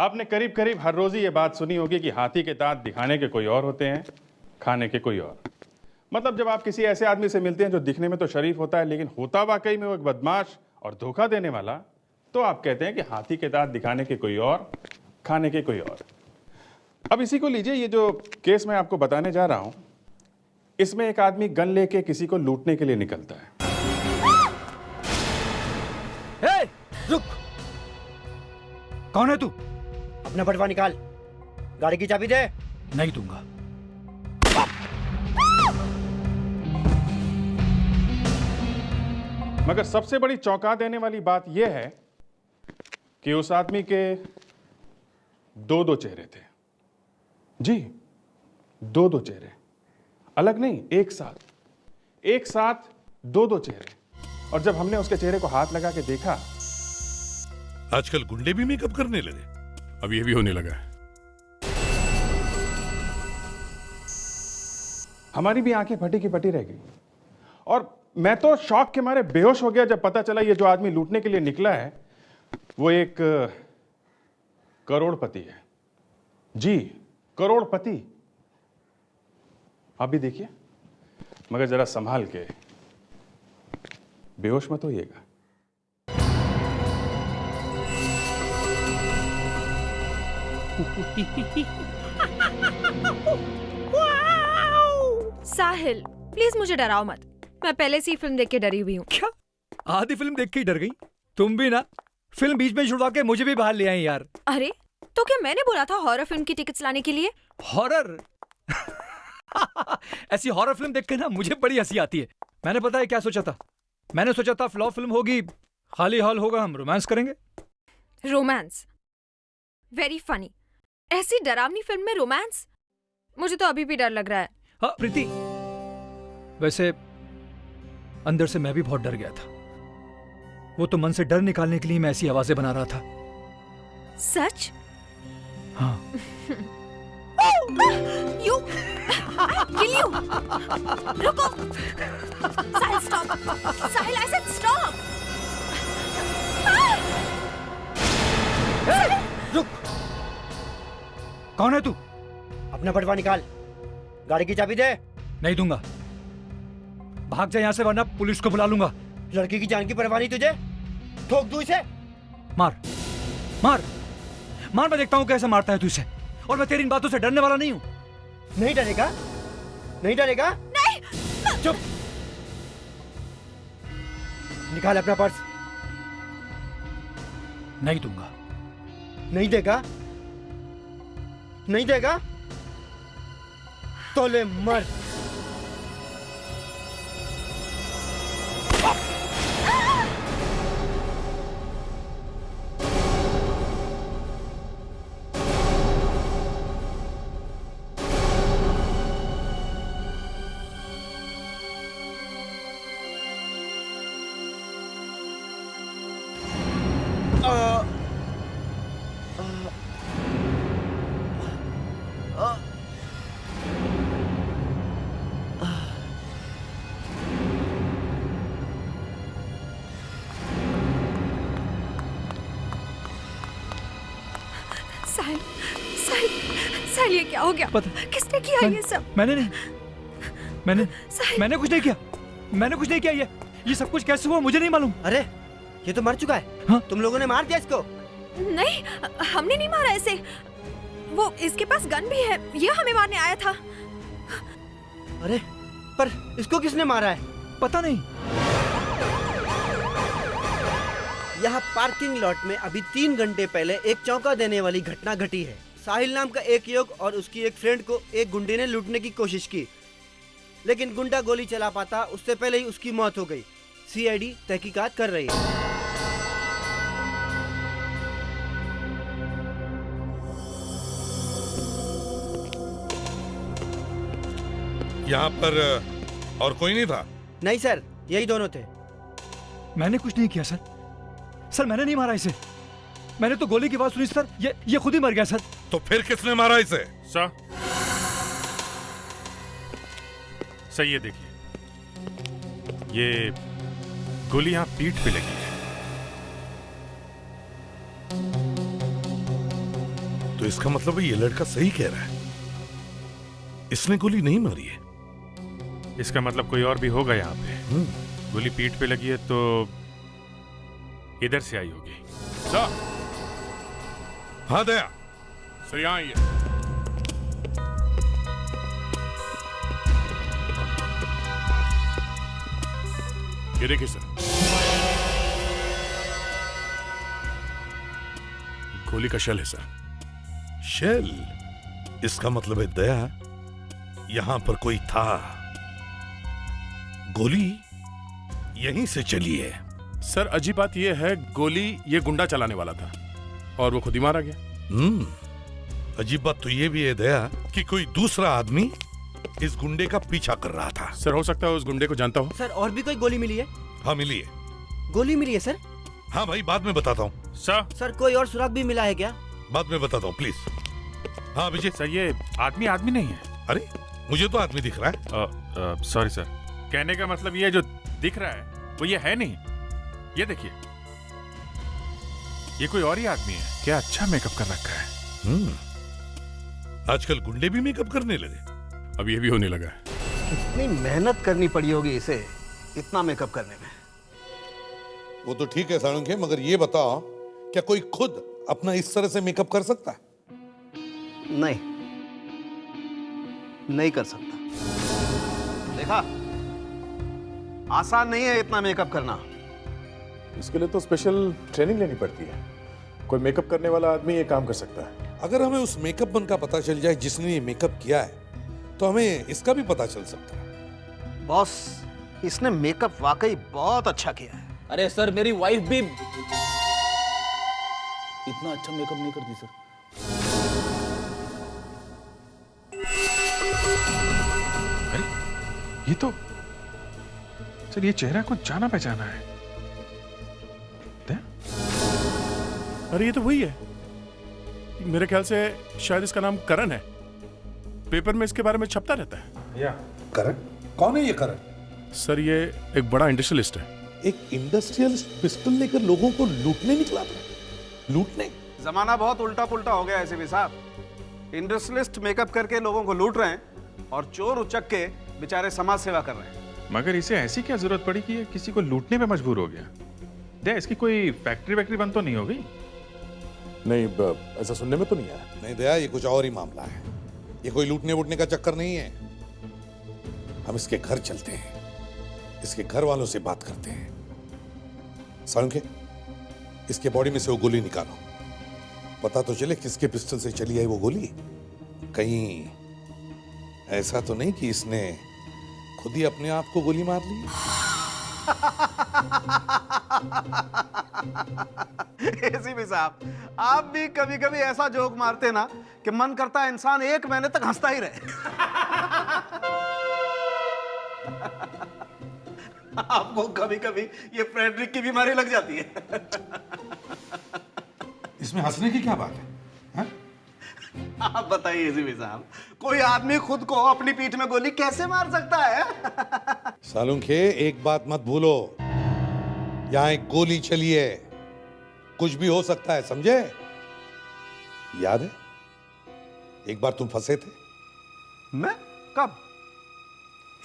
आपने करीब करीब हर रोज ही ये बात सुनी होगी कि हाथी के दांत दिखाने के कोई और होते हैं, खाने के कोई और। मतलब जब आप किसी ऐसे आदमी से मिलते हैं जो दिखने में तो शरीफ होता है लेकिन होता वाकई में वो एक बदमाश और धोखा देने वाला, तो आप कहते हैं कि हाथी के दांत दिखाने के कोई और, खाने के कोई और। अब इसी को लीजिए, ये जो केस मैं आपको बताने जा रहा हूं, इसमें एक आदमी गन लेके किसी को लूटने के लिए निकलता है। हे, रुक। कौन है तू? अपना बटवा निकाल, गाड़ी की चाबी दे। नहीं दूंगा। मगर सबसे बड़ी चौंका देने वाली बात यह है कि उस आदमी के दो दो चेहरे थे। जी, दो दो चेहरे, अलग नहीं, एक साथ दो दो चेहरे। और जब हमने उसके चेहरे को हाथ लगा के देखा, आजकल गुंडे भी मेकअप करने लगे। अब ये भी होने लगा है। हमारी भी आंखें फटी की फटी रह गई और मैं तो शौक के मारे बेहोश हो गया जब पता चला ये जो आदमी लूटने के लिए निकला है वो एक करोड़पति है। जी, करोड़पति। आप भी देखिए, मगर जरा संभाल के, बेहोश मत होइएगा। साहिल, प्लीज मुझे डराओ मत। मैं पहले से ही फिल्म देख के डरी हुई हूँ। क्या? आधी फिल्म देख के ही डर गई? तुम भी ना, फिल्म बीच में छुड़वा के मुझे भी बाहर ले आई यार। अरे, तो क्या मैंने बोला था हॉरर फिल्म की टिकट्स लाने के लिए? हॉरर? ऐसी हॉरर फिल्म देख के ना मुझे बड़ी हंसी आती है। मैंने पता है क्या सोचा था? मैंने सोचा था फ्लॉप फिल्म होगी, खाली हॉल होगा, हम रोमांस करेंगे। रोमांस? Very funny. ऐसी डरावनी फिल्म में रोमांस? मुझे तो अभी भी डर लग रहा है। हाँ प्रीति, वैसे अंदर से मैं भी बहुत डर गया था। वो तो मन से डर निकालने के लिए मैं ऐसी आवाजें बना रहा था। सच? हाँ। You! Kill you! रुको! साहिल stop! Sahil, I said stop! रुक! कौन है तू? अपना बटवा निकाल, गाड़ी की चाबी दे। नहीं दूंगा। भाग जा यहाँ से वरना पुलिस को बुला लूंगा। लड़की की जान की परवाह नहीं तुझे? ठोक दूं इसे। मार मार मार, मैं देखता हूँ कैसे मारता है तू इसे। और मैं तेरी इन बातों से डरने वाला नहीं हूँ। नहीं डरेगा? नहीं डरेगा? नहीं! चुप! निकाल अपना पर्स। नहीं दूंगा। नहीं देगा? नहीं देगा? तो ले मर। साहिल, साहिल, साहिल, ये क्या हो गया? किसने किया ये सब? मैंने नहीं, साहिल! मैंने कुछ नहीं किया। मैंने कुछ नहीं किया। ये सब कुछ कैसे हुआ मुझे नहीं मालूम। अरे, ये तो मर चुका है। हाँ? तुम लोगों ने मार दिया इसको? नहीं, हमने नहीं मारा इसे। वो इसके पास गन भी है, ये हमें मारने आया था। अरे, पर इसको किसने मारा है? पता नहीं। यहाँ पार्किंग लॉट में अभी 3 घंटे पहले एक चौंका देने वाली घटना घटी है। साहिल नाम का एक युवक और उसकी एक फ्रेंड को एक गुंडे ने लूटने की कोशिश की, लेकिन गुंडा गोली चला पाता उससे पहले ही उसकी मौत हो गई। सीआईडी तहकीकात कर रही है। यहाँ पर और कोई नहीं था? नहीं सर, यही दोनों थे। मैंने कुछ नहीं किया सर। सर मैंने नहीं मारा इसे। मैंने तो गोली की आवाज सुनी सर। ये खुद ही मर गया सर। तो फिर किसने मारा इसे? सर ये देखिए, ये गोली यहाँ पीठ पे लगी है। तो इसका मतलब है ये लड़का सही कह रहा है, इसने गोली नहीं मारी है। इसका मतलब कोई और भी होगा यहाँ पे। गोली पीठ पे लगी है तो इधर से आई होगी। सर। हाँ दया, सर यहाँ आइए। ये देखिए सर, गोली का शेल है सर। शेल? इसका मतलब है दया यहां पर कोई था, गोली यहीं से चली है। सर अजीब बात यह है, गोली ये गुंडा चलाने वाला था और वो खुद ही मारा गया। अजीब बात तो ये भी है दया कि कोई दूसरा आदमी इस गुंडे का पीछा कर रहा था। सर हो सकता है उस गुंडे को जानता हो। सर और भी कोई गोली मिली है? हाँ मिली है। गोली मिली है सर? हाँ भाई, बाद में बताता हूँ। सर कोई और सुराग भी मिला है क्या? बाद में बताता हूँ प्लीज। हाँ विजय। सर ये आदमी नहीं है। अरे मुझे तो आदमी दिख रहा है। सॉरी सर, कहने का मतलब ये जो दिख रहा है वो ये है नहीं। ये देखिए, ये कोई और ही आदमी है। क्या अच्छा मेकअप कर रखा है। आजकल गुंडे भी मेकअप करने लगे। अब ये भी होने लगा है। कितनी मेहनत करनी पड़ी होगी इसे इतना मेकअप करने में। वो तो ठीक है साळुंखे, मगर ये बताओ क्या कोई खुद अपना इस तरह से मेकअप कर सकता है? नहीं कर सकता। देखा, आसान नहीं है इतना मेकअप करना। इसके लिए तो स्पेशल ट्रेनिंग लेनी पड़ती है। कोई मेकअप करने वाला आदमी ये काम कर सकता है। अगर हमें उस मेकअप मैन का पता चल जाए जिसने ये मेकअप किया है, तो हमें इसका भी पता चल सकता है। बॉस, इसने मेकअप वाकई बहुत अच्छा किया है। अरे सर, मेरी वाइफ भी इतना अच्छा मेकअप नहीं करती सर। अरे ये तो सर, ये चेहरा कुछ जाना पहचाना है। अरे ये तो वही है, मेरे ख्याल से शायद इसका नाम करण है। पेपर में इसके बारे में छपता रहता है। या करण? कौन है ये करण? सर ये एक बड़ा इंडस्ट्रियलिस्ट है। एक इंडस्ट्रियलिस्ट पिस्टल लेकर लोगों को लूटने निकला था। लूटने? जमाना बहुत उल्टा पुल्टा हो गया है एसीपी साहब। इंडस्ट्रियलिस्ट मेकअप करके लोगों को लूट रहे हैं और चोर उचक के बेचारे समाज सेवा कर रहे हैं। मगर इसे ऐसी क्या जरूरत पड़ी कि ये किसी को लूटने पे मजबूर हो गया? दे, इसकी कोई फैक्ट्री बंद तो नहीं हो गई? नहीं, ऐसा सुनने में तो नहीं आया। नहीं दया, ये कुछ और ही मामला है। ये कोई लूटने वूटने का चक्कर नहीं है। हम इसके घर चलते हैं, इसके घर वालों से बात करते हैं। साळुंखे, इसके बॉडी में से वो गोली निकालो, पता तो चले किसके पिस्टल से चली आई वो गोली। कहीं ऐसा तो नहीं कि इसने खुद ही अपने आप को गोली मार ली? एसीपी साहब, आप भी कभी कभी ऐसा जोक मारते ना कि मन करता है इंसान 1 महीने तक हंसता ही रहे। आपको कभी कभी ये फ्रेडरिक की बीमारी लग जाती है। इसमें हंसने की क्या बात है? आप बताइए एसीपी साहब, कोई आदमी खुद को अपनी पीठ में गोली कैसे मार सकता है? साळुंखे, एक बात मत भूलो, यहां एक गोली चली है, कुछ भी हो सकता है, समझे? याद है एक बार तुम फंसे थे? मैं? कब?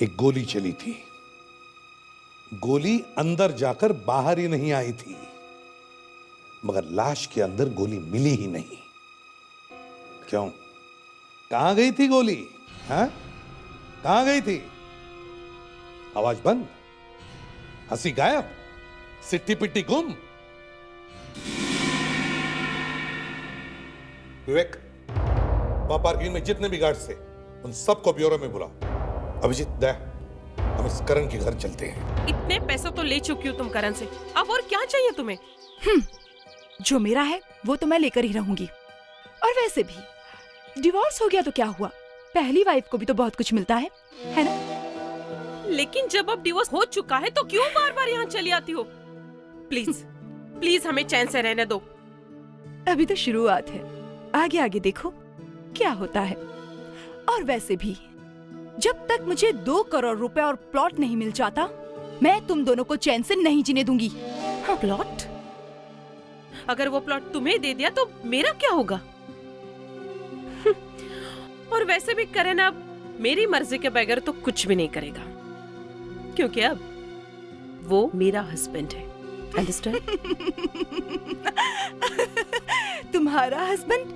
एक गोली चली थी, गोली अंदर जाकर बाहर ही नहीं आई थी, मगर लाश के अंदर गोली मिली ही नहीं। क्यों? कहां गई थी गोली? हाँ, कहां गई थी? आवाज बंद, हंसी गायब, सिट्टी पिट्टी गुम। विवेक, वहां पार्किंग में जितने भी गार्ड्स थे उन सबको ब्यूरो में बुलाओ। अभिजीत, दया, हम इस करण के घर चलते हैं। इतने पैसे तो ले चुकी हूँ तुम करण से, अब और क्या चाहिए तुम्हें? जो मेरा है वो तो मैं लेकर ही रहूंगी। और वैसे भी डिवोर्स हो गया तो क्या हुआ, पहली वाइफ को भी तो बहुत कुछ मिलता है ना? लेकिन जब अब डिवोर्स हो चुका है तो क्यों बार बार यहाँ चली आती हो? प्लीज प्लीज हमें चैन से रहने दो। अभी तो शुरुआत है, आगे आगे देखो क्या होता है। और वैसे भी जब तक मुझे 2 करोड़ रुपए और प्लॉट नहीं मिल जाता, मैं तुम दोनों को चैन से नहीं जीने दूंगी। प्लॉट? अगर वो प्लॉट तुम्हें दे दिया तो मेरा क्या होगा? और वैसे भी करण अब मेरी मर्जी के बगैर तो कुछ भी नहीं करेगा, क्योंकि अब वो मेरा हस्बैंड है। अंडरस्टैंड? तुम्हारा हस्बैंड?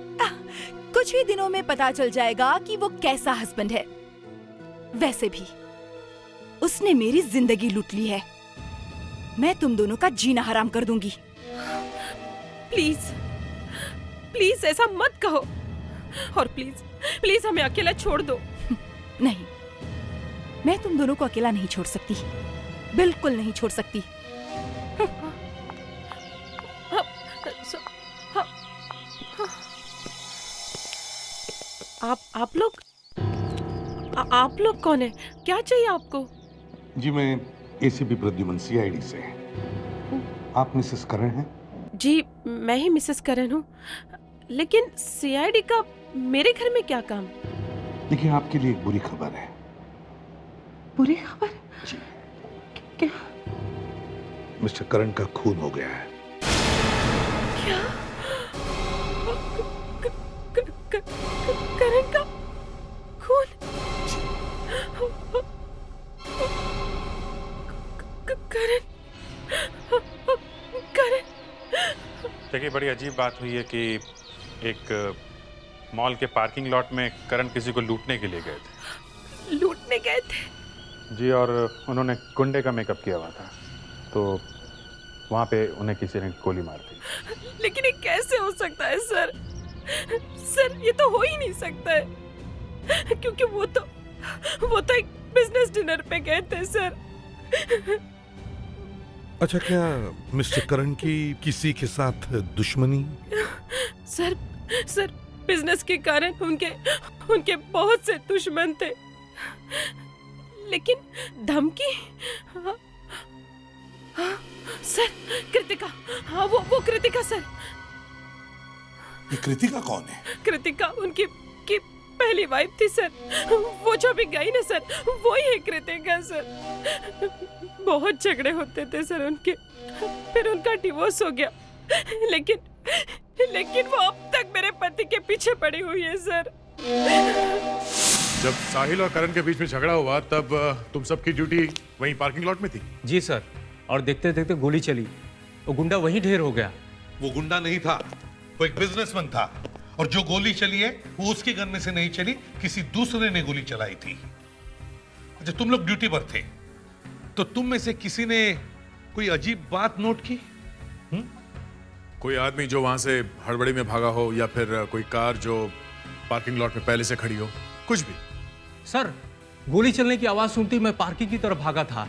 कुछ ही दिनों में पता चल जाएगा कि वो कैसा हस्बैंड है। वैसे भी उसने मेरी जिंदगी लूट ली है। मैं तुम दोनों का जीना हराम कर दूंगी। प्लीज प्लीज ऐसा मत कहो, और प्लीज प्लीज हमें अकेला छोड़ दो। नहीं, मैं तुम दोनों को अकेला नहीं छोड़ सकती, बिल्कुल नहीं छोड़ सकती। आप लोग कौन है? क्या चाहिए आपको? जी मैं एसीपी प्रद्युमन सीआईडी से। आप मिसेस करण हैं? जी मैं ही मिसेस करण हूँ, लेकिन सीआईडी का मेरे घर में क्या काम? देखिए आपके लिए एक बुरी खबर है। बुरी खबर? जी। क्या? मिस्टर करण का खून हो गया है। क्या? करण का खून? करण देखिए, बड़ी अजीब बात हुई है कि एक मॉल के पार्किंग लॉट में करण किसी को लूटने के लिए गए थे। लूटने गए थे? जी, और उन्होंने गुंडे का मेकअप किया हुआ था, तो वहाँ पे उन्हें किसी ने गोली मार दी। लेकिन ये कैसे हो सकता है सर? सर ये तो हो ही नहीं सकता है, क्योंकि वो तो एक बिजनेस डिनर पे गए थे सर। अच्छा, क्या मिस्टर करण की किसी के साथ दुश्मनी? सर बिजनेस के कारण उनके बहुत से दुश्मन थे, लेकिन धमकी? हाँ, सर कृतिका। हाँ वो कृतिका सर। ये कृतिका कौन है? कृतिका उनकी पहली वाइफ थी सर। वो जो भी गई ना सर, वो ही है कृतिका सर। बहुत झगड़े होते थे सर उनके, फिर उनका डिवोर्स हो गया, लेकिन वो अब तक मेरे पति के पीछे पड़ी हुई है सर। जब साहिल और करण के बीच में झगड़ा हुआ तब तुम सबकी ड्यूटी वहीं पार्किंग लॉट में थी? जी सर, और देखते देखते गोली चली, वो गुंडा वहीं ढेर हो गया। वो गुंडा नहीं था, वो एक बिजनेसमैन था, और जो गोली चली है वो उसके गन में से नहीं चली, किसी दूसरे ने गोली चलाई थी। अच्छा, तुम लोग ड्यूटी पर थे, तो तुम में से किसी ने कोई अजीब बात नोट की? कोई आदमी जो वहां से हड़बड़ी में भागा हो, या फिर कोई कार जो पार्किंग लॉट में पहले से खड़ी हो, कुछ भी? सर गोली चलने की आवाज सुनती मैं पार्किंग की तरफ भागा था।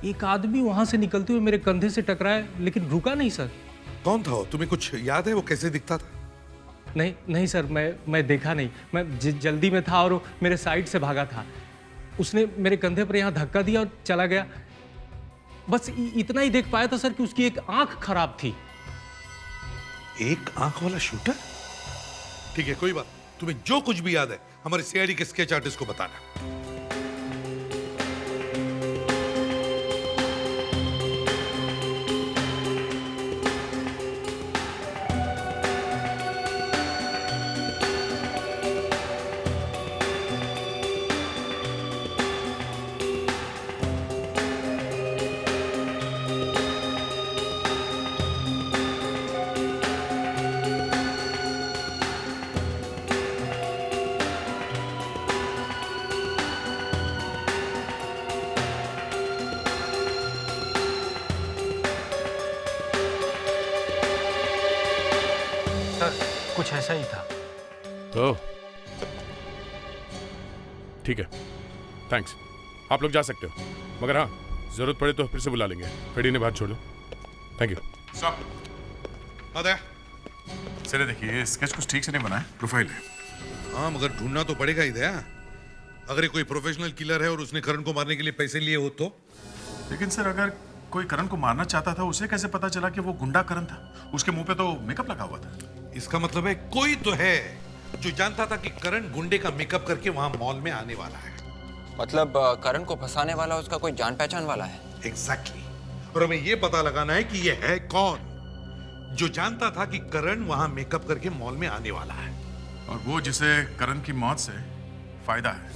एक आदमी वहां से निकलते हुए मेरे कंधे से टकराया, लेकिन रुका नहीं सर। कौन था वो? तुम्हें कुछ याद है वो कैसे दिखता था? नहीं सर, मैं देखा नहीं। मैं जल्दी में था और वो मेरे साइड से भागा था। उसने मेरे कंधे पर यहाँ धक्का दिया और चला गया। बस इतना ही देख पाया था सर कि उसकी एक आंख खराब थी। एक आंख वाला शूटर? ठीक है, कोई बात। तुम्हें जो कुछ भी याद है हमारे सीआईडी के स्केच आर्टिस्ट को बताना। कुछ ऐसा ही था। तो ठीक है, थैंक्स। आप लोग जा सकते हो, मगर हाँ, जरूरत पड़े तो फिर से बुला लेंगे। फेडी ने बात छोड़ दो। Thank you. सर देखिए, स्केच कुछ ठीक से नहीं बना है, प्रोफाइल है। हाँ, मगर ढूंढना तो पड़ेगा ही दया। अगर ये कोई प्रोफेशनल किलर है और उसने करण को मारने के लिए पैसे लिए हो तो? लेकिन सर, अगर कोई करण को मारना चाहता था, उसे कैसे पता चला कि वो गुंडा करण था? उसके मुंह पे तो मेकअप लगा हुआ था। इसका मतलब है कोई तो है जो जानता था कि करण गुंडे का मेकअप करके वहां मॉल में आने वाला है। मतलब करण को फंसाने वाला उसका कोई जान पहचान वाला है? एग्जैक्टली। और हमें यह पता लगाना है कि यह है कौन जो जानता था कि करण वहां मेकअप करके मॉल में आने वाला है। और वो जिसे करण की मौत से फायदा है।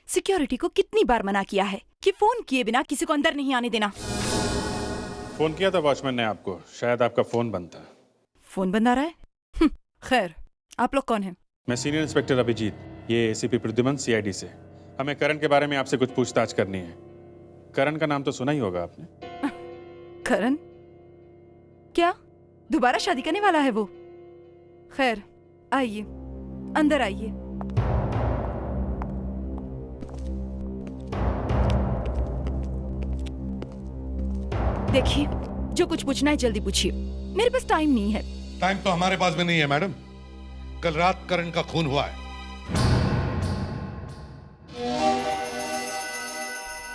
सिक्योरिटी को कितनी बार मना किया है कि फोन किए बिना किसी को अंदर नहीं आने देना। फोन किया था वॉचमैन ने आपको, शायद आपका फोन बंद था। फोन बंद आ रहा है? खैर, आप लोग कौन हैं? मैं सीनियर इंस्पेक्टर अभिजीत, ये एसीपी प्रद्युमन सीआईडी से। हमें करण के बारे में आपसे कुछ पूछताछ करनी है। करण का नाम तो सुना ही होगा आपने। करण? क्या दोबारा शादी करने वाला है वो? खैर, आइए, अंदर आइए। देखिए, जो कुछ पूछना है जल्दी पूछिए, मेरे पास टाइम नहीं है। टाइम तो हमारे पास भी नहीं है मैडम। कल रात करण का खून हुआ है।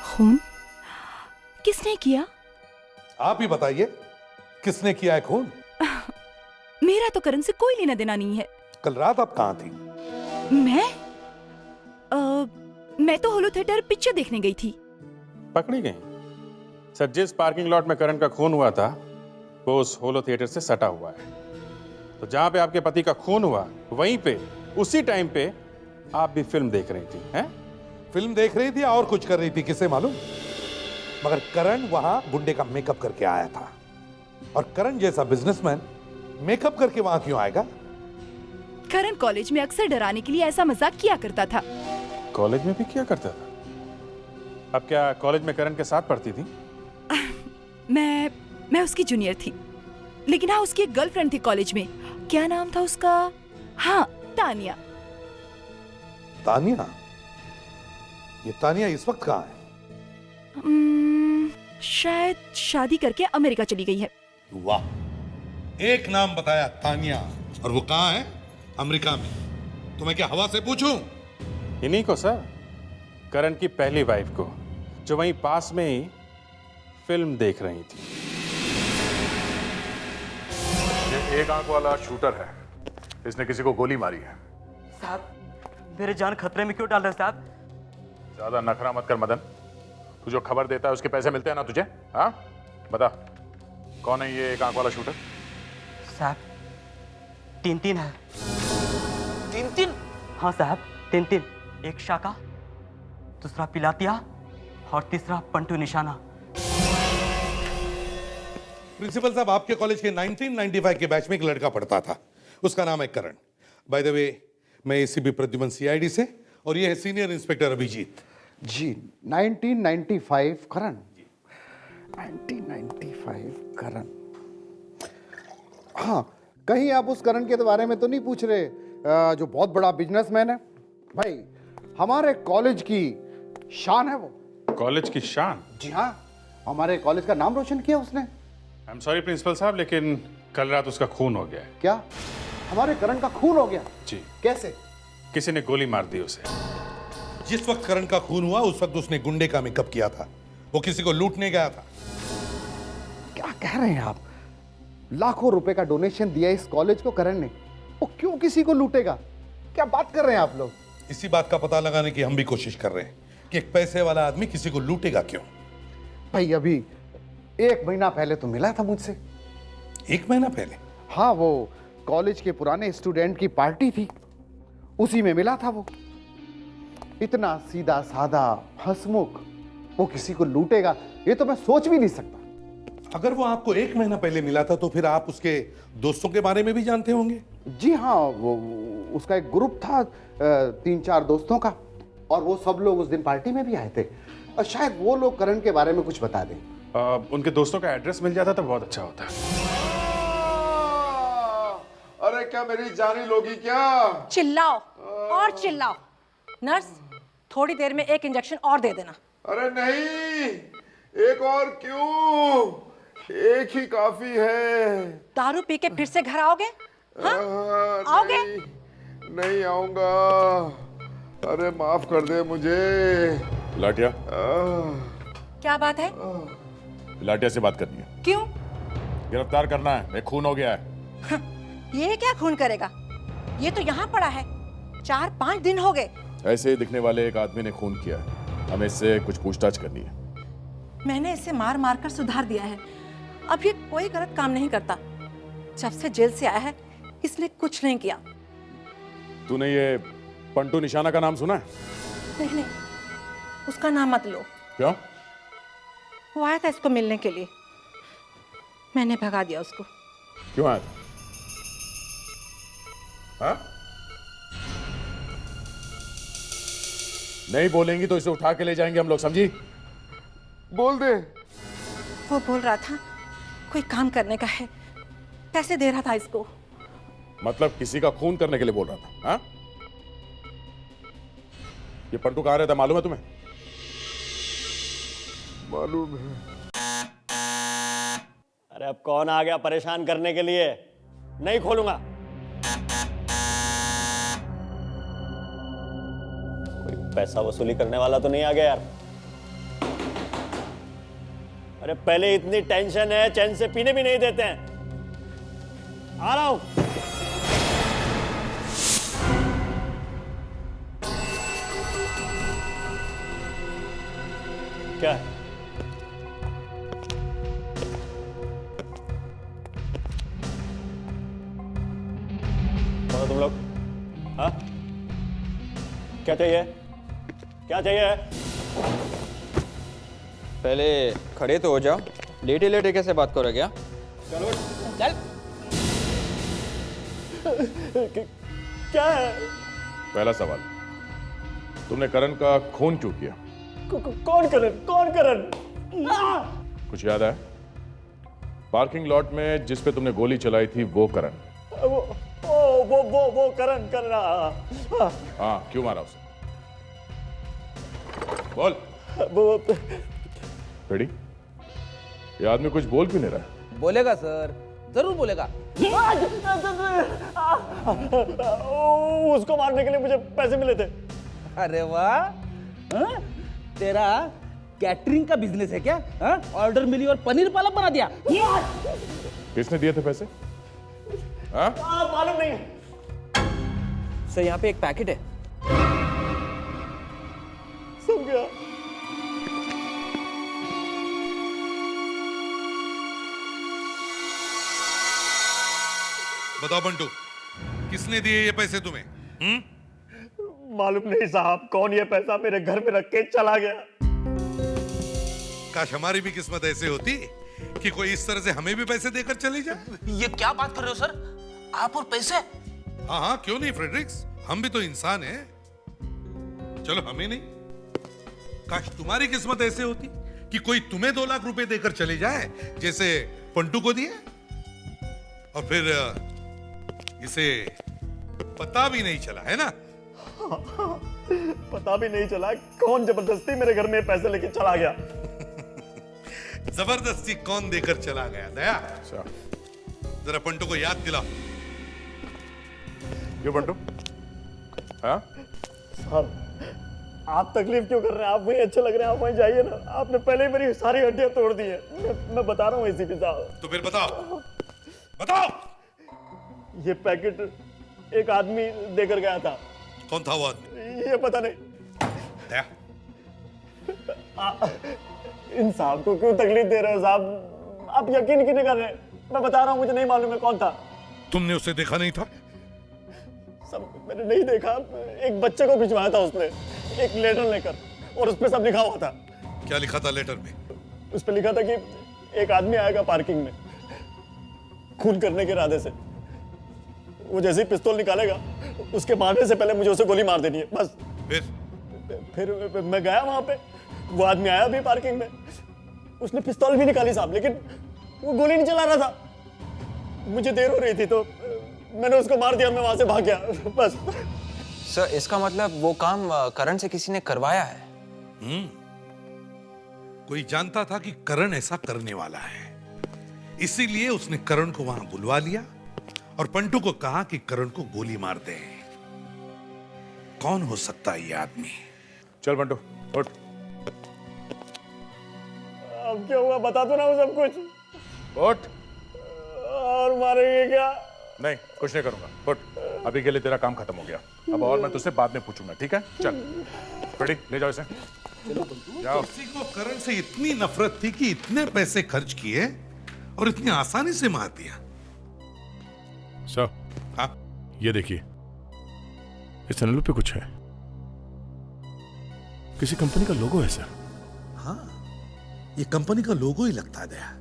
खून? किसने किया? आप ही बताइए, किसने किया है खून? मेरा तो करण से कोई लेना देना नहीं है। कल रात आप कहां थी? मैं तो होलो थिएटर पिक्चर देखने गई थी। पकड़ी गई? सर, जिस पार्किंग लॉट में करण का खून हुआ था वो उस होलो थिएटर से सटा हुआ है। तो जहां पे आपके पति का खून हुआ, वहीं पे उसी टाइम पे आप भी फिल्म देख रही थी, हैं? फिल्म देख रही थी और कुछ कर रही थी, किसे मालूम? मगर करण वहां गुंडे का मेकअप करके आया था। और करण जैसा बिजनेसमैन मेकअप करके वहां क्यों आएगा? करण कॉलेज में अक्सर डराने के लिए ऐसा मजाक किया करता था। कॉलेज में भी किया करता था? अब क्या कॉलेज में करण के साथ पढ़ती थी? मैं उसकी जूनियर थी, लेकिन हाँ, उसकी एक गर्लफ्रेंड थी कॉलेज में। क्या नाम था उसका? हाँ, तानिया। तानिया? ये तानिया इस वक्त कहाँ है? शायद शादी करके अमेरिका चली गई है। वाह, एक नाम बताया, तानिया, और वो कहाँ है? अमेरिका में। तो मैं क्या हवा से पूछूं? इन्हीं को सर, करण की पहली वाइफ को, जो वहीं पास में ही फिल्म देख रही थी। ये एक आंख वाला शूटर है, इसने किसी को गोली मारी है। साहब, मेरे जान खतरे में क्यों डाल रहे हैं साहब? ज्यादा नखरा मत कर मदन। तू जो खबर देता है उसके पैसे मिलते हैं ना तुझे? हाँ, बता कौन है ये एक आंख वाला शूटर? साहब, तीन है। तीन? हाँ साहब, तीन। एक शाका, दूसरा पिलातिया और तीसरा पंटू निशाना। प्रिंसिपल साहब, आपके कॉलेज के 1995 के बैच में एक लड़का पढ़ता था, उसका नाम है करण। बाय द वे, मैं एसीपी प्रद्युमन सीआईडी से, और ये है सीनियर इंस्पेक्टर अभिजीत जी। 1995 करण? 1995 करण। हाँ, कहीं आप उस करण के बारे में तो नहीं पूछ रहे जो बहुत बड़ा बिजनेसमैन है? भाई, हमारे कॉलेज की शान है वो। कॉलेज की शान? जी हाँ, हमारे कॉलेज का नाम रोशन किया उसने। आई एम सॉरी प्रिंसिपल साहब, लेकिन कल रात उसका खून हो गया है। क्या? हमारे करण का खून हो गया? जी। कैसे? किसी ने गोली मार दी उसे। जिस वक्त करण का खून हुआ उस वक्त उसने गुंडे का मेकअप किया था। वो किसी को लूटने गया था। क्या कह रहे हैं आप? लाखों रुपए का डोनेशन दिया इस कॉलेज को करण ने, वो क्यों किसी को लूटेगा? क्या बात कर रहे हैं आप लोग? इसी बात का पता लगाने की हम भी कोशिश कर रहे हैं कि एक पैसे वाला आदमी किसी को लूटेगा क्यों। भाई, अभी 1 महीना पहले तो मिला था मुझसे। 1 महीना पहले? हाँ, वो कॉलेज के पुराने स्टूडेंट की पार्टी थी, उसी में मिला था वो। इतना सीधा साधा हंसमुख, वो किसी को लूटेगा ये तो मैं सोच भी नहीं सकता। अगर वो आपको 1 महीना पहले मिला था तो फिर आप उसके दोस्तों के बारे में भी जानते होंगे? जी हाँ, वो उसका एक ग्रुप था 3-4 दोस्तों का, और वो सब लोग उस दिन पार्टी में भी आए थे। और शायद वो लोग करण के बारे में कुछ बता दें। उनके दोस्तों का एड्रेस मिल जाता तो बहुत अच्छा होता। अरे क्या मेरी जानी लोगी क्या? चिल्लाओ और चिल्लाओ। नर्स, थोड़ी देर में एक इंजेक्शन और दे देना। अरे नहीं, एक और क्यों? एक ही काफी है। दारू पी के फिर से घर आओगे? हाँ? आओगे? नहीं आऊंगा। अरे माफ कर दे मुझे। लाटिया, क्या बात है? लाटिया से बात करनी है। क्यों? गिरफ्तार करना है, एक खून हो गया है। ये क्या खून करेगा? ये तो यहाँ पड़ा है, 4-5 दिन हो गए। ऐसे ही दिखने वाले एक आदमी ने खून किया है, हमें इससे कुछ पूछताछ करनी है। मैंने इसे मार मार कर सुधार दिया है, अब ये कोई गलत काम नहीं करता। जब से जेल से आया है इसने कुछ नहीं किया। तूने ये पंटू निशाना का नाम सुना है? नहीं, उसका नाम मत लो। क्यों? वो आया था इसको मिलने के लिए, मैंने भगा दिया उसको। क्यों आया था? हाँ? नहीं बोलेंगी तो इसे उठा के ले जाएंगे हम लोग, समझी? बोल दे। वो बोल रहा था कोई काम करने का है, पैसे दे रहा था इसको। मतलब किसी का खून करने के लिए बोल रहा था? हाँ? ये पंटू कहाँ रहता मालूम है तुम्हें? मालूम है। अरे अब कौन आ गया परेशान करने के लिए? नहीं खोलूंगा। कोई पैसा वसूली करने वाला तो नहीं आ गया यार? अरे पहले इतनी टेंशन है, चैन से पीने भी नहीं देते हैं। आ रहा हूं। क्या है? कौन हो तुम लोग? हाँ? क्या चाहिए? क्या चाहिए? पहले खड़े तो हो जाओ, लेटे लेटे कैसे बात करोगे? क्या चलो चल। क्या है? पहला सवाल, तुमने करण का खून क्यों किया? कौन करण? कौन करण? कुछ याद है? पार्किंग लॉट में जिस पे तुमने गोली चलाई थी वो करण? वो करण करण। हाँ, क्यों मारा उसे? बोल। रेडी? ये आदमी कुछ बोल क्यों नहीं रहा है? बोलेगा सर, जरूर बोलेगा। उसको मारने के लिए मुझे पैसे मिले थे। अरे वाह, हाँ? तेरा कैटरिंग का बिजनेस है क्या? हाँ? ऑर्डर मिली और पनीर पालक बना दिया। किसने दिए थे पैसे? हाँ? मालूम नहीं। सर यहाँ पे एक पैकेट है। समझा। बताओ बंटू, किसने दिए ये पैसे तुम्हें? मालूम नहीं साहब, कौन ये पैसा मेरे घर में रख के चला गया। काश हमारी भी किस्मत ऐसे होती कि कोई इस तरह से हमें भी पैसे देकर चली जाए। ये क्या बात कर रहे हो सर? आप और पैसे? हाँ हाँ, क्यों नहीं फ्रेडरिक्स, हम भी तो इंसान हैं। चलो हमें नहीं, काश तुम्हारी किस्मत ऐसे होती कि कोई तुम्हें 2 लाख रुपए देकर चले जाए, जैसे पंटू को दिए, और फिर इसे पता भी नहीं चला, है ना? पता भी नहीं चला कौन जबरदस्ती मेरे घर में पैसे लेके चला गया। जबरदस्ती कौन देकर चला गया? दया, जरा पंटू को याद दिलाओ। क्यों पंटू? हाँ? सर, आप तकलीफ क्यों कर रहे हैं? आप वहीं अच्छे लग रहे हैं, आप वहीं जाइए ना। आपने पहले ही मेरी सारी हड्डियां तोड़ दी है। मैं बता रहा हूँ एसीपी साहब। तो फिर बताओ, बताओ। ये पैकेट एक आदमी देकर गया था। कौन था वो आदमी? ये पता नहीं। दया, इन साहब को क्यों तकलीफ दे रहे हो साहब? आप यकीन क्यों नहीं कर रहे? मैं बता रहा हूँ, मुझे नहीं मालूम है कौन था। तुमने उसे देखा नहीं था? सब मैंने नहीं देखा। एक बच्चे को भिजवाया था उसने, एक लेटर लेकर, और उस पर सब लिखा हुआ था। क्या लिखा था लेटर में? उस पर लिखा था कि एक आदमी आएगा पार्किंग में खून करने के इरादे से। वो जैसे ही पिस्तौल निकालेगा, उसके मारने से पहले मुझे उसे गोली मार देनी है, बस। फिर मैं गया वहां पे, वो आदमी आया भी पार्किंग में, उसने पिस्तौल भी निकाली साहब, लेकिन वो गोली नहीं चला रहा था। मुझे देर हो रही थी तो मैंने उसको मार दिया, मैं वहां से भाग गया, बस। सर इसका मतलब वो काम करण से किसी ने करवाया है? कोई जानता था कि करण ऐसा करने वाला है, इसीलिए उसने करण को वहां बुलवा लिया और पंटू को कहा कि करण को गोली मार दे। कौन हो सकता है ये आदमी? चल पंटू उठ। अब क्या हुआ बता दो ना वो सब कुछ। उठ। और मारेंगे क्या? नहीं, कुछ नहीं करूंगा। उठ, अभी के लिए तेरा काम खत्म हो गया। अब और मैं तुझसे बाद में पूछूंगा, ठीक है? चल रेडी, ले जाओ इसे। जाओ। किसी को करण से इतनी नफरत थी कि इतने पैसे खर्च किए और इतनी आसानी से मार दिया। सर, हाँ, ये देखिए, इस एनवेलप पे कुछ है, किसी कंपनी का लोगो है सर। हाँ, ये कंपनी का लोगो ही लगता है दया,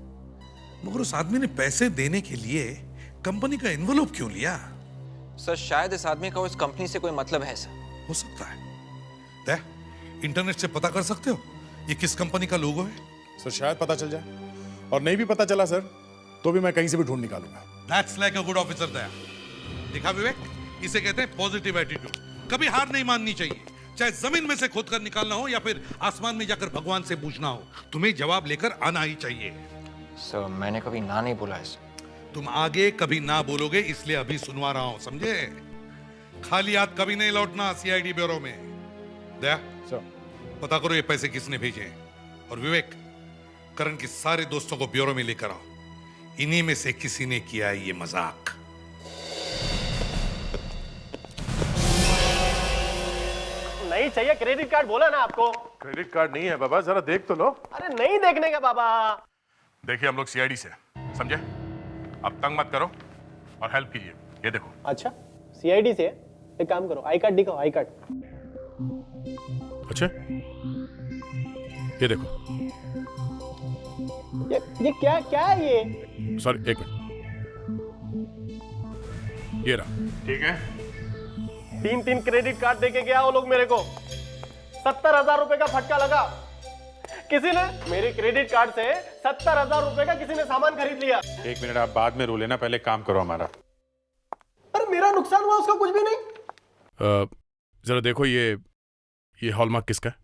मगर उस आदमी ने पैसे देने के लिए कंपनी का एनवेलप क्यों लिया? सर शायद इस आदमी का उस कंपनी से कोई मतलब है सर। हो सकता है। दया, इंटरनेट से पता कर सकते हो ये किस कंपनी का लोगो है? सर शायद पता चल जाए, और नहीं भी पता चला सर तो भी मैं कहीं से भी ढूंढ निकालूंगा। That's like a good officer दया। देखा विवेक, इसे कहते हैं पॉजिटिव एटीट्यूड। कभी हार नहीं माननी चाहिए, चाहे जमीन में से खोद कर निकालना हो या फिर आसमान में जाकर भगवान से पूछना हो, तुम्हें जवाब लेकर आना ही चाहिए। सर मैंने कभी ना नहीं बोला है। तुम आगे कभी ना बोलोगे इसलिए अभी सुनवा रहा हूं, समझे? खाली हाथ कभी नहीं लौटना सीआईडी ब्यूरो में। दया सर, पता करो ये पैसे किसने भेजे हैं, और विवेक, करण के सारे दोस्तों को ब्यूरो में लेकर आओ। इन्हीं में से किसी ने किया है ये मजाक। नहीं चाहिए क्रेडिट कार्ड, बोला ना आपको। क्रेडिट कार्ड नहीं है बाबा, जरा देख तो लो। अरे नहीं देखने का बाबा। देखिए हम लोग सीआईडी से, समझे? अब तंग मत करो और हेल्प कीजिए। ये देखो। अच्छा, सीआईडी से? एक काम करो, आई कार्ड दिखाओ, आई कार्ड। अच्छा, ये देखो। ये क्या क्या है ये? सॉरी, एक मिनट, ये रहा। ठीक है, 3 क्रेडिट कार्ड देके गया वो लोग मेरे को। 70,000 रुपए का फटका लगा। किसी ने मेरे क्रेडिट कार्ड से 70,000 रुपए का किसी ने सामान खरीद लिया। एक मिनट, आप बाद में रो लेना, पहले काम करो हमारा। अरे मेरा नुकसान हुआ, उसका कुछ भी नहीं। जरा देखो ये हॉलमार्क किसका है?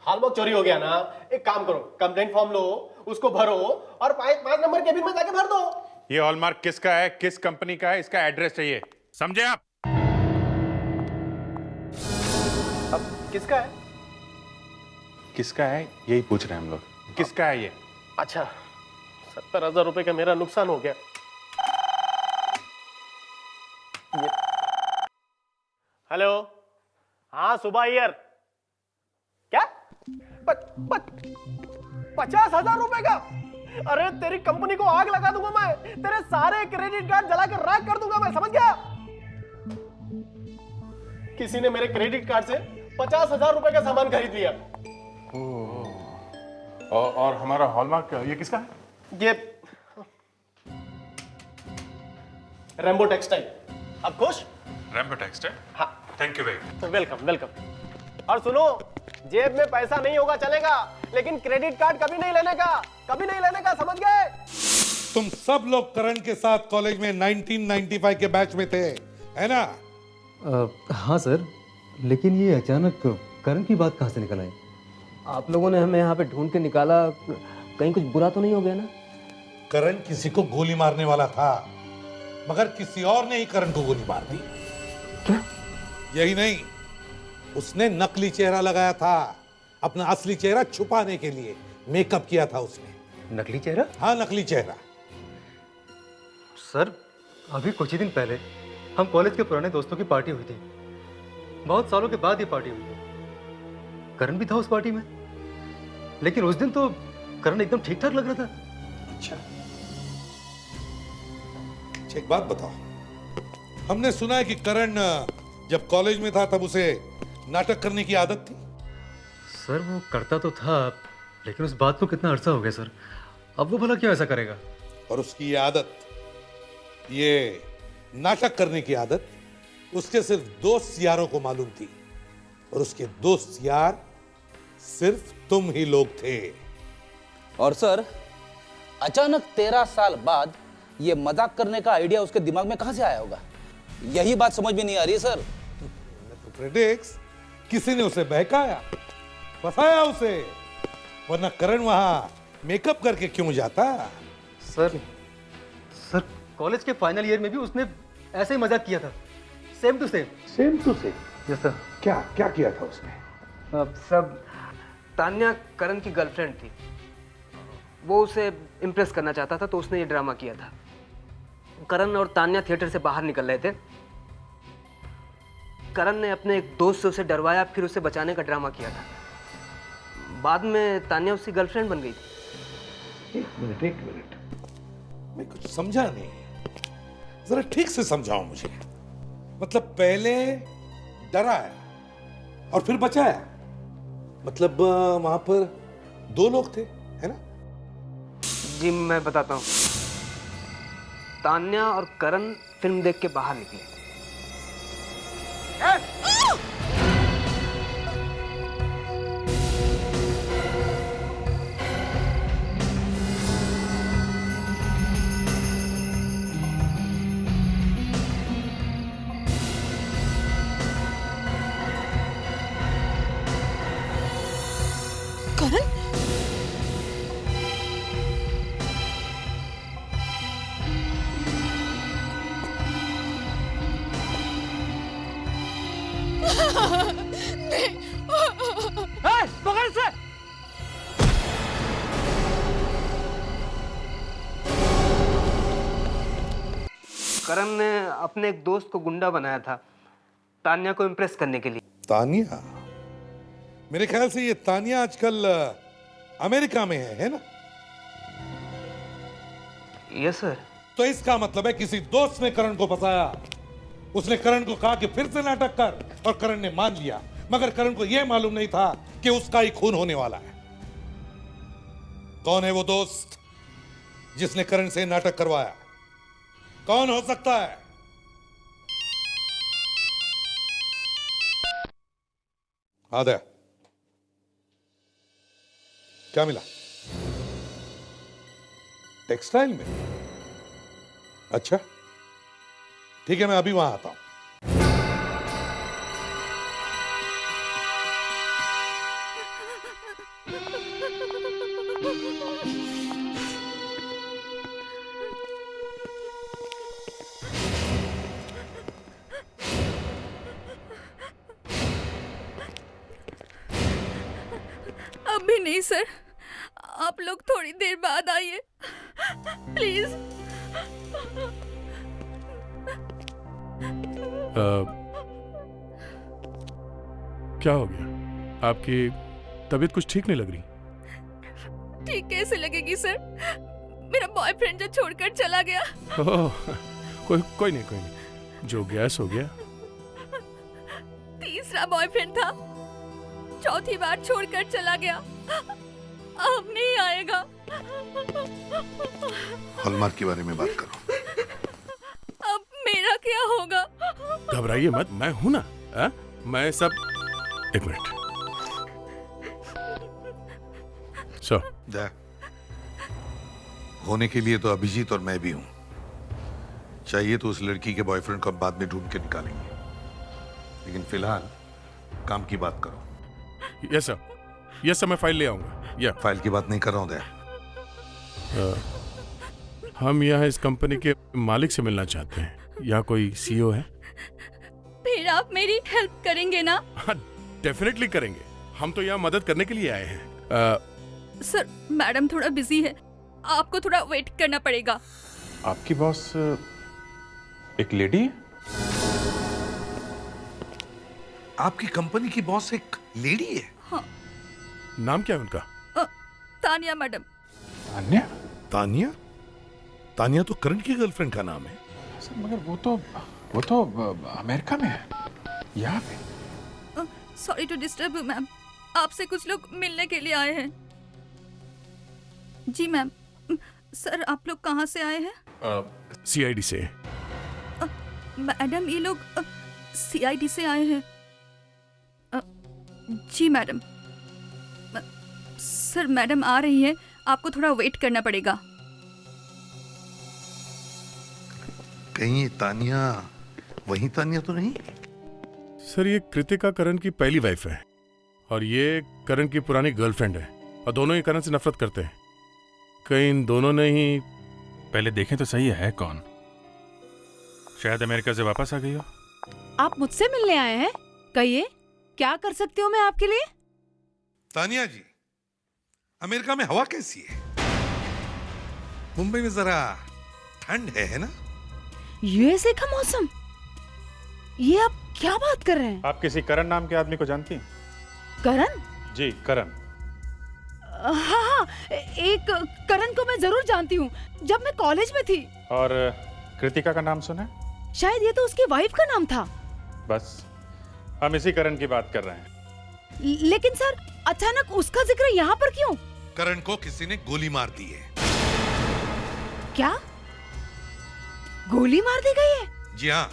हॉलमार्क चोरी हो गया ना। एक काम करो, कंप्लेंट फॉर्म लो, उसको भरो और 5 नंबर केबिन में जाके भर दो। ये हॉलमार्क किसका है, किस कंपनी का है, इसका एड्रेस चाहिए, समझे आप? अब किसका है? किसका है यही पूछ रहे हैं हम लोग। किसका है ये? अच्छा, 70,000 रुपए का मेरा नुकसान हो गया। हेलो, हाँ सुबह ईयर। क्या? 50,000 रुपए का? अरे तेरी कंपनी को आग लगा दूंगा मैं, तेरे सारे क्रेडिट कार्ड जला कर राख कर दूंगा मैं, समझ गया? किसी ने मेरे क्रेडिट कार्ड से 50,000 रुपए का सामान खरीद लिया। और हमारा हॉलमार्क ये किसका है? ये रेम्बो टेक्सटाइल। अब खुश? Rambo textile? हाँ, thank you very much. Welcome welcome. और सुनो, जेब में पैसा नहीं होगा चलेगा, लेकिन क्रेडिट कार्ड कभी नहीं लेने का, कभी नहीं लेने का, समझ गए? तुम सब लोग करण के साथ कॉलेज में 1995 के बैच में थे, है ना? हाँ सर, लेकिन ये अचानक करण की बात कहाँ से निकल आई? आप लोगों ने हमें यहाँ पे ढूंढ के निकाला, कहीं कुछ बुरा तो नहीं हो गया ना? करण किसी को गोली मारने वाला था, मगर किसी और ने ही करण को गोली मार दी। क्या? यही नहीं, उसने नकली चेहरा लगाया था, अपना असली चेहरा छुपाने के लिए मेकअप किया था उसने। नकली चेहरा? हाँ, नकली चेहरा। सर, अभी कुछ ही दिन पहले हम कॉलेज के पुराने दोस्तों की पार्टी हुई थी। बहुत सालों के बाद ये पार्टी हुई थी। करण भी था उस पार्टी में, लेकिन उस दिन तो करण एकदम ठीक ठाक लग रहा था। अच्छा, एक बात बताओ, हमने सुना है कि करण जब कॉलेज में था तब उसे नाटक करने की आदत थी। सर वो करता तो था, लेकिन उस बात को कितना अरसा हो गया सर, अब वो भला क्यों ऐसा करेगा? और उसकी ये आदत, ये नाटक करने की आदत उसके सिर्फ दोस्त यारों को मालूम थी, और उसके दोस्त यार सिर्फ तुम ही लोग थे। और सर, अचानक 13 साल बाद ये मजाक करने का आइडिया उसके दिमाग में कहां से आया होगा? यही बात समझ में नहीं आ रही है सर। प्रेडिक्स, किसी ने उसे बहकाया, फंसाया उसे, वरना करण वहां मेकअप करके क्यों जाता? सर कॉलेज के फाइनल ईयर में भी उसने ऐसे ही मजाक किया था, same to same. Same to same? Yes sir. क्या क्या किया था उसने? सब, तान्या करण की गर्लफ्रेंड थी, वो उसे इम्प्रेस करना चाहता था, तो उसने ये ड्रामा किया था। करण और तान्या थिएटर से बाहर निकल रहे थे। करण ने अपने एक दोस्त से उसे डरवाया, फिर उसे बचाने का ड्रामा किया था। बाद में तान्या उसकी गर्लफ्रेंड बन गई थी। एक मिनट, मैं कुछ समझा नहीं, जरा ठीक से समझाओ मुझे। मतलब पहले डराया और फिर बचाया, मतलब वहां पर 2 लोग थे, है ना? जी मैं बताता हूँ। तान्या और करण फिल्म देख के बाहर निकले। करण? पकड़ से। करण ने अपने एक दोस्त को गुंडा बनाया था, तान्या को इम्प्रेस करने के लिए। तान्या? मेरे ख्याल से ये तान्या आजकल अमेरिका में है ना? Yes sir. तो इसका मतलब है किसी दोस्त ने करण को फंसाया। उसने करण को कहा कि फिर से नाटक कर, और करण ने मान लिया। मगर करण को यह मालूम नहीं था कि उसका ही खून होने वाला है। कौन है वो दोस्त जिसने करण से नाटक करवाया? कौन हो सकता है? आदया, क्या मिला? टेक्सटाइल में? अच्छा ठीक है, मैं अभी वहां आता हूं। अभी नहीं सर, आप लोग थोड़ी देर बाद आइए प्लीज। क्या हो गया? आपकी तबीयत कुछ ठीक नहीं लग रही। ठीक कैसे लगेगी सर? मेरा बॉयफ्रेंड जो छोड़कर चला गया। ओह, कोई नहीं, जो गया सो गया। तीसरा बॉयफ्रेंड था, चौथी बार छोड़कर चला गया, अब नहीं आएगा। हॉलमार्क के बारे में बात करो। अब मेरा क्या होगा? घबराइए मत, मैं हूं ना। मैं सब। एक मिनट। होने के लिए तो अभिजीत और मैं भी हूं। चाहिए तो उस लड़की के बॉयफ्रेंड को बाद में ढूंढ के निकालेंगे, लेकिन फिलहाल काम की बात करो। यस सर, मैं फाइल ले आऊंगा। फाइल की बात नहीं कर रहा हूं दया। हम यहाँ इस कंपनी के मालिक से मिलना चाहते हैं। यहाँ कोई सीईओ है? फिर आप मेरी हेल्प करेंगे ना? डेफिनेटली करेंगे, हम तो यहाँ मदद करने के लिए आए हैं। सर मैडम थोड़ा बिजी है, आपको थोड़ा वेट करना पड़ेगा। आपकी बॉस एक लेडी है? आपकी कंपनी की बॉस एक लेडी है? हाँ। नाम क्या है उनका? तान्या मैडम। तान्या? तान्या तो करण की गर्लफ्रेंड का नाम है। सर मगर वो तो अमेरिका में है, यहाँ पे। Sorry to disturb you ma'am, आपसे कुछ लोग मिलने के लिए आए हैं। जी मैम। सर आप लोग कहाँ से आए हैं? सीआईडी से। मैडम ये लोग सीआईडी से आए हैं। जी मैडम। सर मैडम आ रही हैं, आपको थोड़ा वेट करना पड़ेगा। कहीं तान्या वही तान्या तो नहीं? सर ये कृतिका करण की पहली वाइफ है और ये करण की पुरानी गर्लफ्रेंड है, और दोनों ही करण से नफरत करते हैं। कहीं इन दोनों ने ही। पहले देखें तो सही है कौन? शायद अमेरिका से वापस आ गई हो। आप मुझसे मिलने आए हैं? कहिए क्या कर सकती हूँ मैं आपके लिए? तान्या जी, अमेरिका में हवा कैसी है? मुंबई में जरा ठंड है ना? यूएसए का मौसम? ये आप क्या बात कर रहे हैं? आप किसी करण नाम के आदमी को जानती हैं? करण? जी, करण। हाँ, एक करण को मैं जरूर जानती हूँ, जब मैं कॉलेज में थी। और कृतिका का नाम सुना है? शायद ये तो उसकी वाइफ का नाम था। बस हम इसी करण की बात कर रहे हैं। लेकिन सर, अचानक उसका जिक्र यहाँ पर क्यों? करण को किसी ने गोली मार दी है। क्या? गोली मार दी गई है? जी हाँ,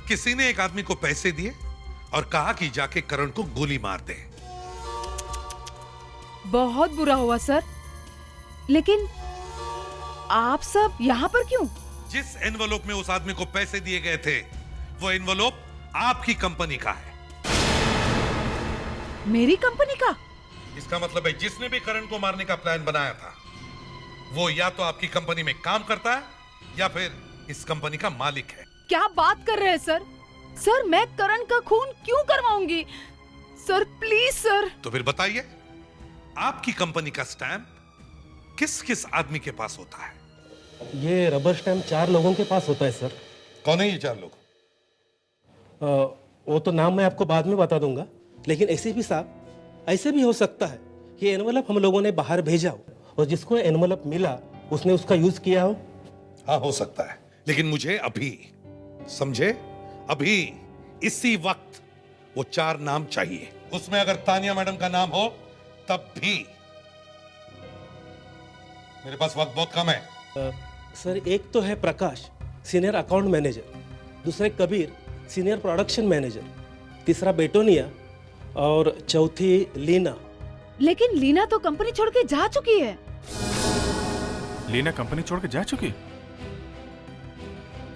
किसी ने एक आदमी को पैसे दिए और कहा कि जाके करण को गोली मार दे। बहुत बुरा हुआ सर, लेकिन आप सब यहाँ पर क्यों? जिस एनवलप में उस आदमी को पैसे दिए गए थे, वो एनवलप आपकी कंपनी का है। मेरी कंपनी का? इसका मतलब है जिसने भी करण को मारने का प्लान बनाया था, वो या तो आपकी कंपनी में काम करता है या फिर इस कंपनी का मालिक है। क्या बात कर रहे हैं सर? सर, मैं करण का खून क्यों करवाऊंगी? Sir please sir. तो फिर बताइए, आपकी कंपनी का स्टैंप किस किस आदमी के पास होता है? ये रबर स्टैम्प 4 लोगों के पास होता है सर। कौन है ये 4 लोग? वो तो नाम मैं आपको बाद में बता दूंगा, लेकिन एसीपी साहब, ऐसे भी हो सकता है ये एनवलप हम लोगों ने बाहर भेजा हो और जिसको एनवलप मिला उसने उसका यूज किया हो। हाँ, हो सकता है, लेकिन मुझे अभी, समझे, अभी इसी वक्त वो 4 नाम चाहिए। उसमें अगर तानिया मैडम का नाम हो तब भी। मेरे पास वक्त बहुत कम है। सर, एक तो है प्रकाश, सीनियर अकाउंट मैनेजर, दूसरे कबीर, सीनियर प्रोडक्शन मैनेजर, तीसरा बेटोनिया और चौथी लीना। लेकिन लीना तो कंपनी छोड़ के जा चुकी है। लीना कंपनी छोड़ के जा चुकी?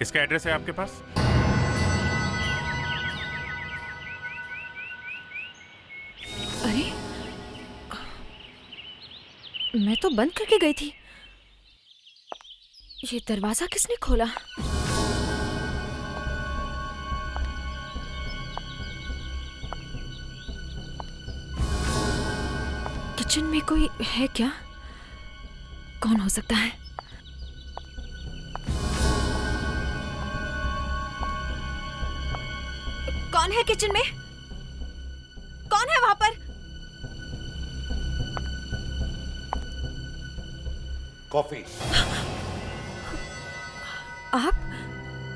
इसका एड्रेस है आपके पास? अरे, मैं तो बंद करके गई थी। ये दरवाजा किसने खोला? किचन में कोई है क्या? कौन हो सकता है? कौन है किचन में? कौन है वहां पर? कॉफी। आप?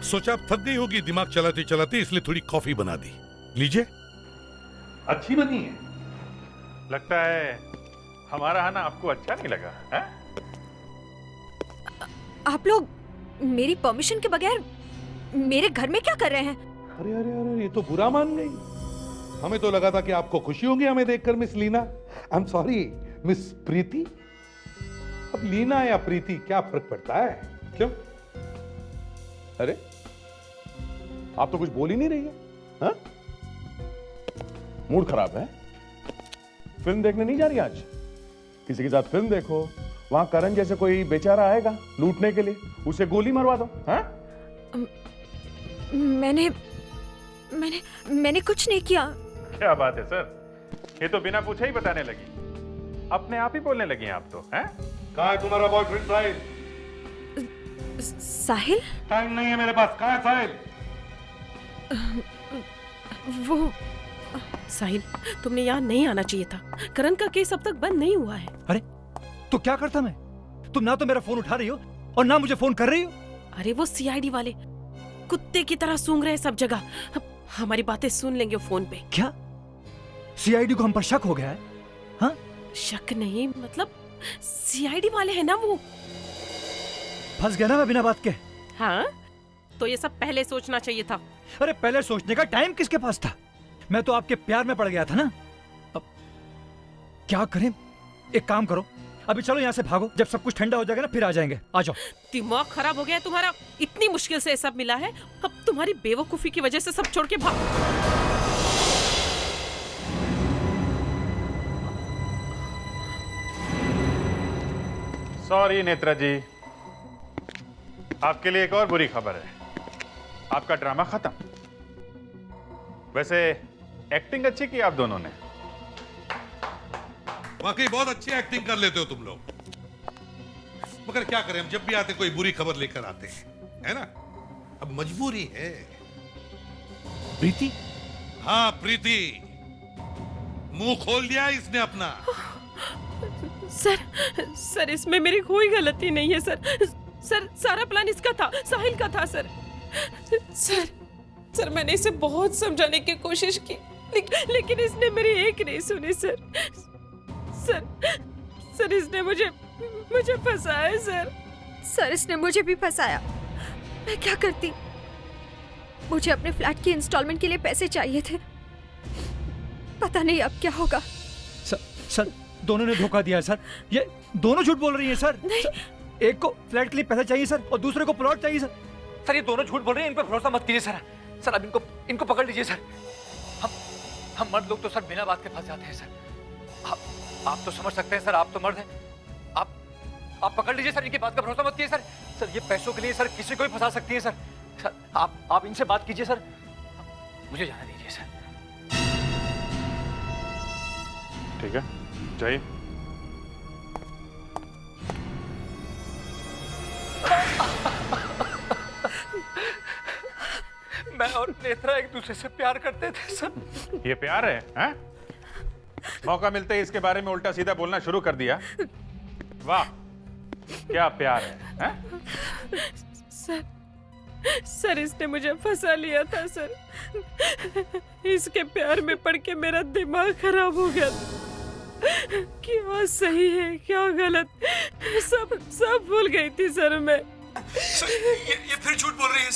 सोचा आप थक गई होगी दिमाग चलाते चलाते, इसलिए थोड़ी कॉफी बना दी। लीजिए। अच्छी बनी है। लगता है हमारा आना आपको अच्छा नहीं लगा है? आप लोग मेरी परमिशन के बगैर मेरे घर में क्या कर रहे हैं? अरे अरे अरे, ये तो बुरा मान गई। हमें तो लगा था कि आपको खुशी होगी हमें देखकर miss Leena. I am sorry miss Preeti. अब लीना या प्रीति क्या फर्क पड़ता है? क्यों? अरे, आप तो कुछ बोल ही नहीं रही है। हाँ? मूड खराब है? फिल्म देखने नहीं जा रही आज? किसी के साथ फिल्म देखो। वहां करण जैसे कोई बेचारा आएगा लूटने के लिए, उसे गोली मरवा दो। हाँ? मैंने कुछ नहीं किया। क्या बात है सर, ये तो बिना पूछे ही बताने लगी। अपने आप ही बोलने लगी आप तो। हैं? कहाँ है तुम्हारा बॉयफ्रेंड साहिल? साहिल? टाइम नहीं है मेरे पास। कहाँ है साहिल? वो साहिल, तुमने यहाँ नहीं आना चाहिए था। करण का केस अब तक बंद नहीं हुआ है। अरे तो क्या करता मैं? तुम ना तो मेरा फोन उठा रही हो और ना मुझे फोन कर रही हो। अरे वो सीआईडी वाले कुत्ते की तरह सूंघ रहे हैं सब जगह। अब हमारी बातें सुन लेंगे फोन पे। क्या सीआईडी को हम पर शक हो गया है? हाँ? शक नहीं, मतलब सीआईडी वाले हैं ना वो। फंस गया ना मैं बिना बात के। हाँ, तो ये सब पहले सोचना चाहिए था। अरे पहले सोचने का टाइम किसके पास था? मैं तो आपके प्यार में पड़ गया था ना। अब क्या करें? एक काम करो, अभी चलो यहाँ से भागो। जब सब कुछ ठंडा हो जाएगा ना फिर आ जाएंगे। आ जाओ। दिमाग खराब हो गया है तुम्हारा? इतनी मुश्किल से सब मिला है, अब तुम्हारी बेवकूफी की वजह से सब छोड़ के भाग। सॉरी नेत्रा जी, आपके लिए एक और बुरी खबर है। आपका ड्रामा खत्म। वैसे एक्टिंग अच्छी की आप दोनों ने। वाकई बहुत अच्छी एक्टिंग कर लेते हो तुम लोग। मगर क्या करें, हम जब भी आते कोई बुरी खबर लेकर आते हैं, है ना? अब मजबूरी है। प्रीति? हाँ प्रीति, मुंह खोल दिया इसने अपना। सर इसमें मेरी कोई गलती नहीं है सर सारा प्लान इसका था, साहिल का था सर मैंने इसे बहुत समझाने की कोशिश की, लेकिन इसने मेरी एक नहीं सुनी सर इसने मुझे फंसाया सर इसने मुझे भी फंसाया। मैं क्या करती? मुझे अपने फ्लैट की इंस्टॉलमेंट के लिए पैसे चाहिए थे। पता नहीं अब क्या होगा। सर दोनों ने धोखा दिया है सर। ये दोनों झूठ बोल रही हैं सर। एक को फ्लैट के लिए पैसे चाहिए सर और दूसरे को प्लॉट चाहिए सर। ये दोनों झूठ बोल रहे हैं, इन पर भरोसा मत कीजिए सर। अब इनको पकड़ लीजिए सर। हम मर्द लोग तो सर बिना बात के फंस जाते हैं सर। आप तो समझ सकते हैं सर, आप तो मर्द हैं। आप पकड़ लीजिए सर, इनकी बात का भरोसा मत कीजिए सर। ये पैसों के लिए सर किसी को भी फंसा सकती है सर। आप इनसे बात कीजिए सर, मुझे जाने दीजिए सर। ठीक है, जाइए। मैं और नेत्रा एक दूसरे से प्यार करते थे सर। ये प्यार है, हैं? मौका मिलते ही इसके बारे में उल्टा सीधा बोलना शुरू कर दिया। वाह, क्या प्यार है, हैं? सर इसने मुझे फंसा लिया था सर। इसके प्यार में पड़ के मेरा दिमाग खराब हो गया। क्या सही है क्या गलत, सब भूल गई थी सर मैं। सर ये फिर झूठ बोल रही है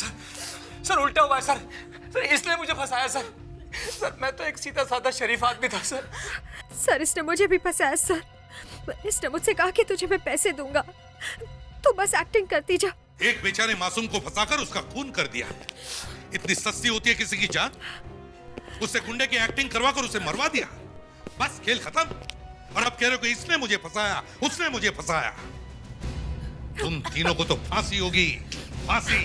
सर उल्टा हुआ है सर इसने मुझे फंसाया सर मैं तो एक सीधा साधा शरीफ आदमी था सर इसने मुझे भी फंसाया सर। इसने मुझसे कहा कि तुझे मैं पैसे दूंगा, तू बस एक्टिंग करती जा। एक बेचारे मासूम को फंसाकर उसका खून कर दिया। इतनी सस्ती होती है किसी की जान? उससे गुंडे की एक्टिंग करवाकर उसे मरवा दिया। बस खेल खत्म। और अब कह रहे हो कि इसने मुझे फंसाया, उसने मुझे फंसाया। तुम तीनों को तो फांसी होगी, फांसी।